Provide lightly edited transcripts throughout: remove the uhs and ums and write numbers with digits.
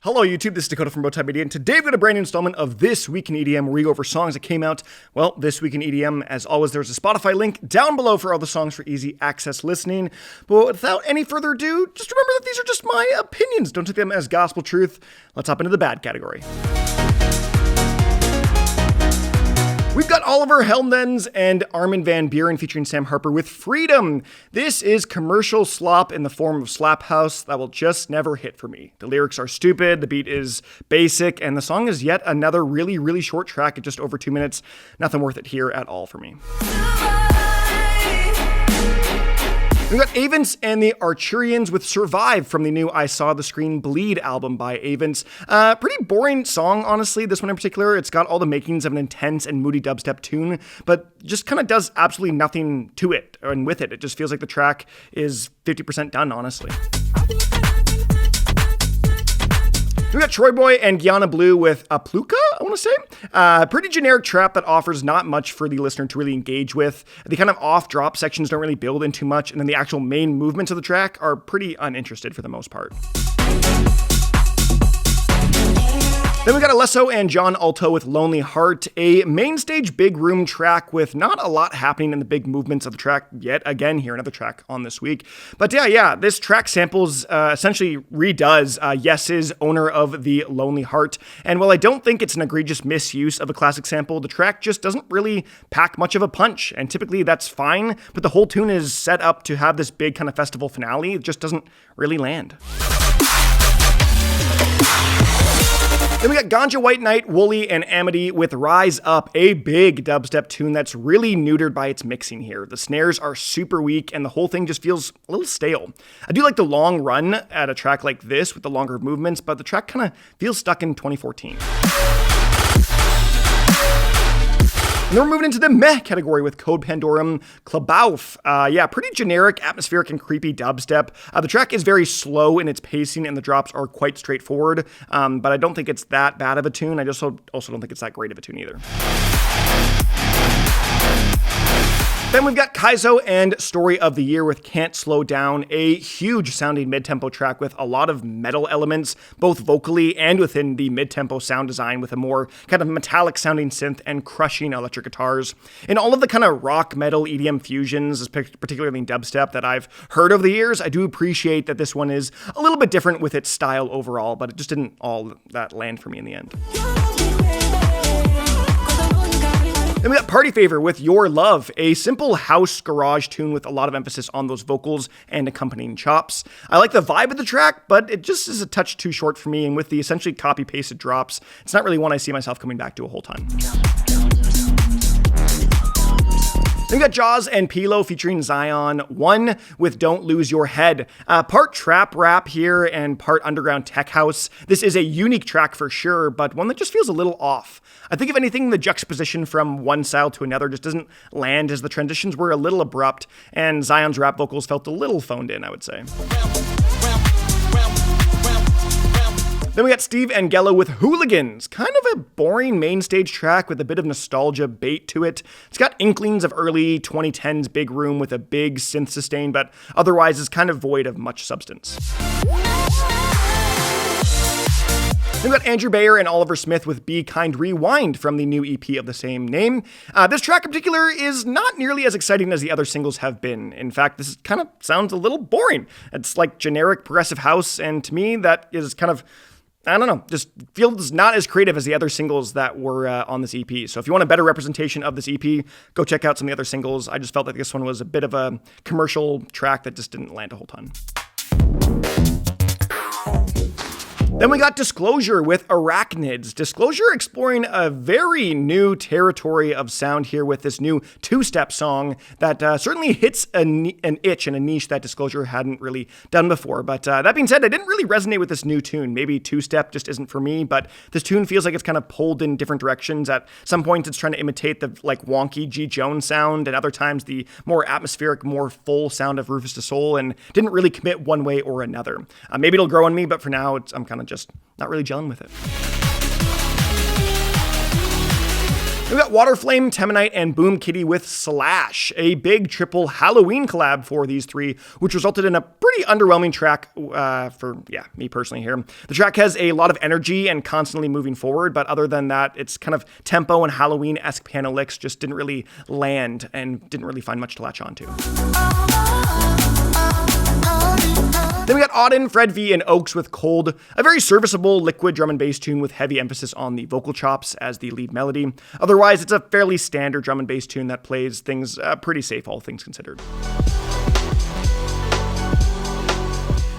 Hello YouTube, this is Dakota from Bowtied, and today we've got a brand new installment of This Week in EDM where we go over songs that came out, well, this week in EDM. As always, there's a Spotify link down below for all the songs for easy access listening. But without any further ado, just remember that these are just my opinions. Don't take them as gospel truth. Let's hop into the bad category. We've got Oliver Heldens and Armin van Buuren featuring Sam Harper with Freedom. This is commercial slop in the form of slap house that will just never hit for me. The lyrics are stupid, the beat is basic, and the song is yet another really short track at just over 2 minutes. Nothing worth it here at all for me. We've got Avance and the Arcturians with Survive from the new I Saw the Screen Bleed album by Avance. Pretty boring song, honestly, this one in particular. It's got all the makings of an intense and moody dubstep tune, but just kind of does absolutely nothing to it and with it. It just feels like the track is 50% done, honestly. We got TroyBoi and Gianni Blue with APUKALA, I want to say. Pretty generic trap that offers not much for the listener to really engage with. The kind of off-drop sections don't really build in too much, and then the actual main movements of the track are pretty uninterested for the most part. Then we got Alesso and John Alto with Lonely Heart, a main stage big room track with not a lot happening in the big movements of the track yet again here, another track on this week. But yeah, this track samples, essentially redoes Yes's Owner of the Lonely Heart. And while I don't think it's an egregious misuse of a classic sample, the track just doesn't really pack much of a punch. And typically that's fine, but the whole tune is set up to have this big kind of festival finale. It just doesn't really land. Then we got Ganja, White Knight, Wooli, and Amidy with Rise Up, a big dubstep tune that's really neutered by its mixing here. The snares are super weak, and the whole thing just feels a little stale. I do like the long run at a track like this with the longer movements, but the track kind of feels stuck in 2014. And then we're moving into the meh category with Code Pandorum, Klaubauf. Pretty generic, atmospheric, and creepy dubstep. The track is very slow in its pacing, and the drops are quite straightforward. But I don't think it's that bad of a tune. I just also don't think it's that great of a tune either. Then we've got Kayzo and Story of the Year with Can't Slow Down, a huge sounding mid-tempo track with a lot of metal elements, both vocally and within the mid-tempo sound design with a more kind of metallic sounding synth and crushing electric guitars. In all of the kind of rock, metal, EDM fusions, particularly in dubstep that I've heard over the years, I do appreciate that this one is a little bit different with its style overall, but it just didn't all that land for me in the end. Then we got Party Favor with Your Love, a simple house garage tune with a lot of emphasis on those vocals and accompanying chops. I like the vibe of the track, but it just is a touch too short for me, and with the essentially copy-pasted drops, it's not really one I see myself coming back to a whole ton. Then we got Jauz and Pilo featuring Zion, one with Don't Lose Your Head. Part trap rap here and part underground tech house. This is a unique track for sure, but one that just feels a little off. I think if anything, the juxtaposition from one style to another just doesn't land as the transitions were a little abrupt, and Zion's rap vocals felt a little phoned in, I would say. Then we got Steve Angello with Hooligans, kind of a boring main stage track with a bit of nostalgia bait to it. It's got inklings of early 2010s big room with a big synth sustain, but otherwise is kind of void of much substance. Then we got Andrew Bayer and Oliver Smith with Be Kind Rewind from the new EP of the same name. This track in particular is not nearly as exciting as the other singles have been. In fact, this kind of sounds a little boring. It's like generic progressive house, and to me that is kind of, I don't know, just feels not as creative as the other singles that were on this EP. So if you want a better representation of this EP, go check out some of the other singles. I just felt like this one was a bit of a commercial track that just didn't land a whole ton. Then we got Disclosure with Arachnids. Disclosure exploring a very new territory of sound here with this new two-step song that certainly hits an itch and a niche that Disclosure hadn't really done before. But that being said, I didn't really resonate with this new tune. Maybe two-step just isn't for me, but this tune feels like it's kind of pulled in different directions. At some points, it's trying to imitate the like wonky G. Jones sound, and other times the more atmospheric, more full sound of Rufus Du Sol, and didn't really commit one way or another. Maybe it'll grow on me, but for now, I'm kind of just not really gelling with it. We got Waterflame, Teminite, and Boom Kitty with Slash, a big triple Halloween collab for these three, which resulted in a pretty underwhelming track for me personally here. The track has a lot of energy and constantly moving forward, but other than that, it's kind of tempo and Halloween-esque piano licks just didn't really land and didn't really find much to latch onto. Then we got Auden, Fred V, and Oaks with Cold, a very serviceable liquid drum and bass tune with heavy emphasis on the vocal chops as the lead melody. Otherwise, it's a fairly standard drum and bass tune that plays things pretty safe, all things considered.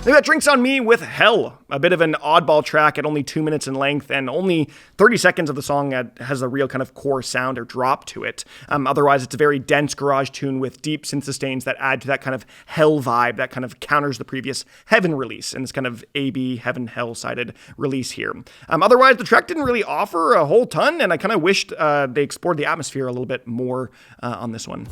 Then we got Drinks on Me with Hell, a bit of an oddball track at only 2 minutes in length, and only 30 seconds of the song has a real kind of core sound or drop to it. Otherwise, it's a very dense garage tune with deep synth sustains that add to that kind of Hell vibe that kind of counters the previous Heaven release and this kind of AB Heaven Hell sided release here. Otherwise, the track didn't really offer a whole ton, and I kind of wished they explored the atmosphere a little bit more on this one.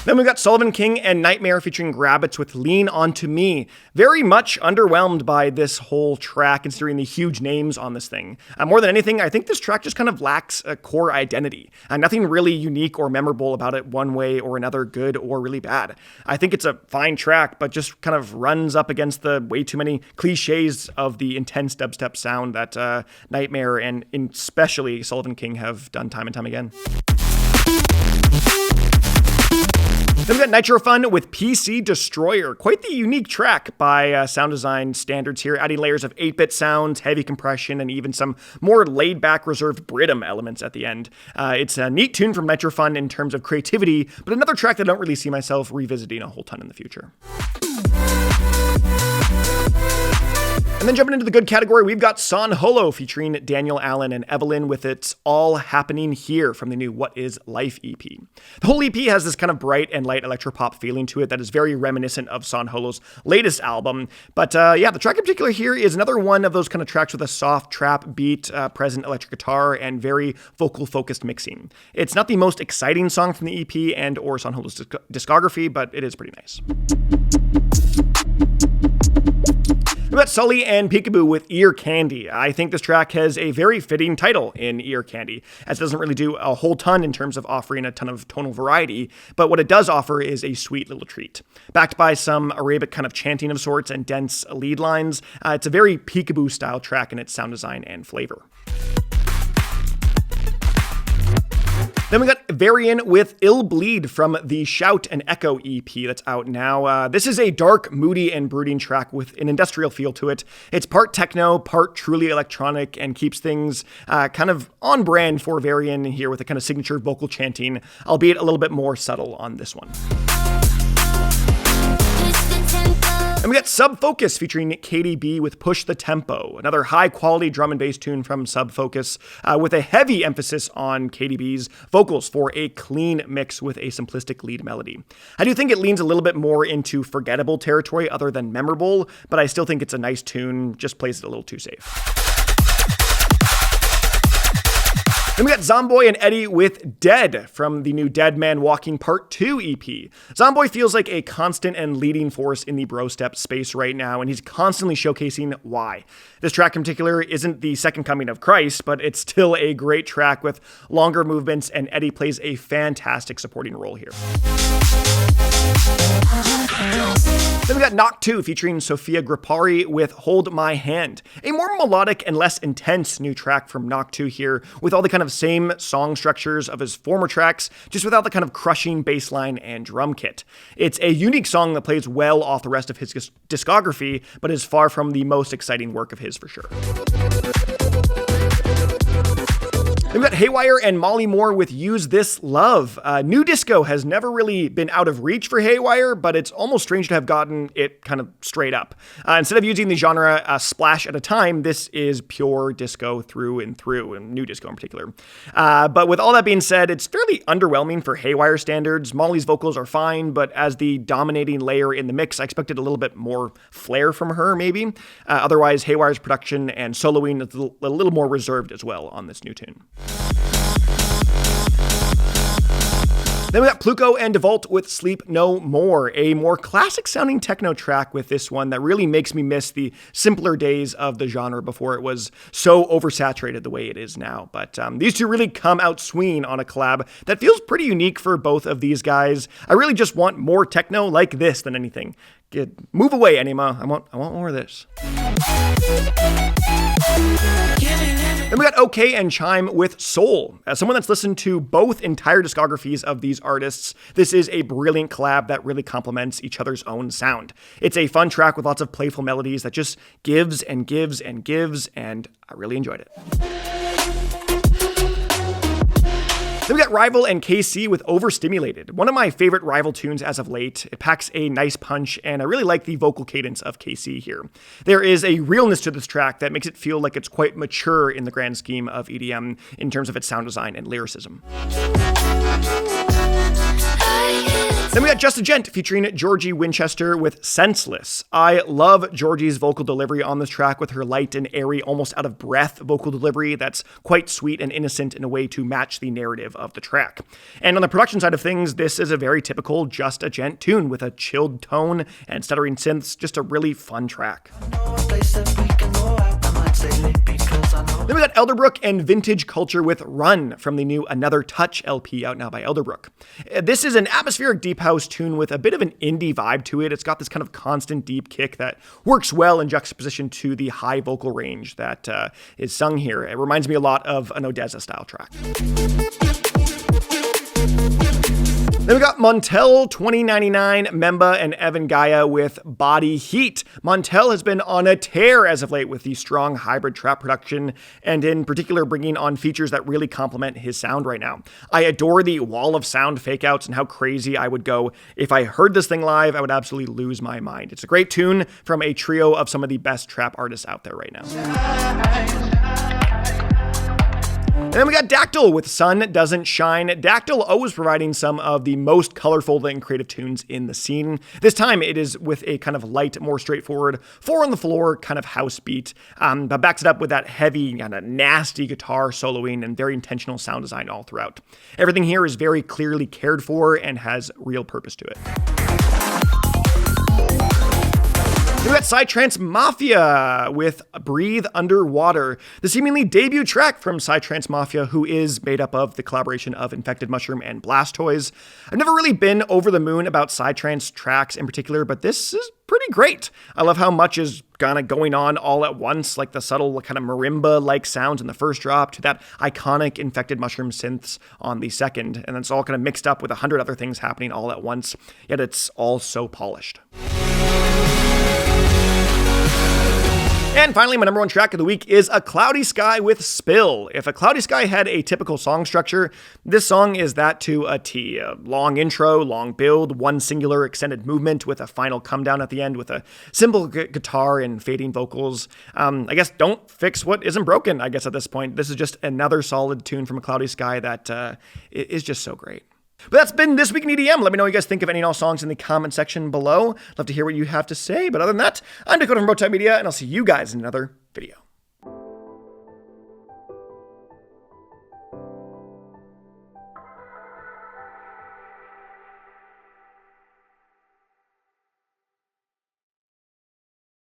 Then we got Sullivan King and Nightmare featuring Grabbits with Lean Onto Me. Very much underwhelmed by this whole track, considering the huge names on this thing. More than anything, I think this track just kind of lacks a core identity. Nothing really unique or memorable about it one way or another, good or really bad. I think it's a fine track, but just kind of runs up against the way too many cliches of the intense dubstep sound that Nightmare and especially Sullivan King have done time and time again. Then we got Nitro Fun with PC Destroyer. Quite the unique track by sound design standards here, adding layers of 8-bit sounds, heavy compression, and even some more laid-back reserved Bridum elements at the end. It's a neat tune from Nitro Fun in terms of creativity, but another track that I don't really see myself revisiting a whole ton in the future. And then jumping into the good category, we've got Son Holo featuring Daniel, Allan, and Evalyn with It's All Happening Here from the new What Is Life EP. The whole EP has this kind of bright and light electropop feeling to it that is very reminiscent of Son Holo's latest album. But the track in particular here is another one of those kind of tracks with a soft trap beat, present electric guitar, and very vocal-focused mixing. It's not the most exciting song from the EP and or Son Holo's discography, but it is pretty nice. We got Sully and Peekaboo with Ear Candy. I think this track has a very fitting title in Ear Candy, as it doesn't really do a whole ton in terms of offering a ton of tonal variety, but what it does offer is a sweet little treat. Backed by some Arabic kind of chanting of sorts and dense lead lines, it's a very Peekaboo style track in its sound design and flavor. Then we got Varian with Ill Bleed from the Shout and Echo EP that's out now. This is a dark, moody, and brooding track with an industrial feel to it. It's part techno, part truly electronic, and keeps things kind of on brand for Varian here with a kind of signature vocal chanting, albeit a little bit more subtle on this one. And we got Sub Focus featuring KDB with Push the Tempo, another high-quality drum and bass tune from Sub Focus with a heavy emphasis on KDB's vocals for a clean mix with a simplistic lead melody. I do think it leans a little bit more into forgettable territory other than memorable, but I still think it's a nice tune, just plays it a little too safe. Then we got Zomboy and Eddie with Dead from the new Dead Man Walking Part 2 EP. Zomboy feels like a constant and leading force in the bro step space right now, and he's constantly showcasing why. This track in particular isn't the second coming of Christ, but it's still a great track with longer movements, and Eddie plays a fantastic supporting role here. Then we got Knock2 featuring Sophia Gripari with Hold My Hand, a more melodic and less intense new track from Knock2 here, with all the kind of same song structures of his former tracks, just without the kind of crushing bass line and drum kit. It's a unique song that plays well off the rest of his discography, but is far from the most exciting work of his for sure. We've got Haywire and Molly Moore with Use This Love. New disco has never really been out of reach for Haywire, but it's almost strange to have gotten it kind of straight up. Instead of using the genre a splash at a time, this is pure disco through and through, and new disco in particular. But with all that being said, it's fairly underwhelming for Haywire standards. Molly's vocals are fine, but as the dominating layer in the mix, I expected a little bit more flair from her, maybe. Otherwise, Haywire's production and soloing is a little more reserved as well on this new tune. Then we got Pluko and DeVault with Sleep No More, a more classic sounding techno track with this one that really makes me miss the simpler days of the genre before it was so oversaturated the way it is now. But these two really come out swinging on a collab that feels pretty unique for both of these guys. I really just want more techno like this than anything. Move away, Anima. I want more of this. Then we got OK and Chime with Soul. As someone that's listened to both entire discographies of these artists, this is a brilliant collab that really complements each other's own sound. It's a fun track with lots of playful melodies that just gives and gives and gives, and I really enjoyed it. Then we got Rival and KC with Overstimulated, one of my favorite Rival tunes as of late. It packs a nice punch, and I really like the vocal cadence of KC here. There is a realness to this track that makes it feel like it's quite mature in the grand scheme of EDM in terms of its sound design and lyricism. Then we got Just a Gent featuring Georgie Winchester with Senseless. I love Georgie's vocal delivery on this track with her light and airy, almost out of breath vocal delivery that's quite sweet and innocent in a way to match the narrative of the track. And on the production side of things, this is a very typical Just a Gent tune with a chilled tone and stuttering synths, just a really fun track. Then we got Elderbrook and Vintage Culture with Run from the new Another Touch LP out now by Elderbrook. This is an atmospheric deep house tune with a bit of an indie vibe to it. It's got this kind of constant deep kick that works well in juxtaposition to the high vocal range that is sung here. It reminds me a lot of an Odessa style track. Then we got Montel, 2099, Memba, and Evan Gaia with Body Heat. Montel has been on a tear as of late with the strong hybrid trap production, and in particular bringing on features that really complement his sound right now. I adore the wall of sound fakeouts and how crazy I would go. If I heard this thing live, I would absolutely lose my mind. It's a great tune from a trio of some of the best trap artists out there right now. And then we got Dactyl with Sun Doesn't Shine. Dactyl always providing some of the most colorful and creative tunes in the scene. This time it is with a kind of light, more straightforward, 4 on the floor kind of house beat, but backs it up with that heavy, kind of nasty guitar soloing and very intentional sound design all throughout. Everything here is very clearly cared for and has real purpose to it. We got Psytrance Mafia with Breathe Underwater, the seemingly debut track from Psytrance Mafia, who is made up of the collaboration of Infected Mushroom and Blastoise. I've never really been over the moon about Psytrance tracks in particular, but this is pretty great. I love how much is kind of going on all at once, like the subtle kind of marimba-like sounds in the first drop to that iconic Infected Mushroom synths on the second, and it's all kind of mixed up with 100 other things happening all at once, yet it's all so polished. And finally, my number one track of the week is A Cloudy Sky with Spill. If A Cloudy Sky had a typical song structure, this song is that to a T. A long intro, long build, one singular extended movement with a final come down at the end with a simple guitar and fading vocals. I guess don't fix what isn't broken, I guess at this point. This is just another solid tune from A Cloudy Sky that is just so great. But that's been This Week in EDM. Let me know what you guys think of any and all songs in the comment section below. Love to hear what you have to say. But other than that, I'm Dakota from Bowtied Media, and I'll see you guys in another video.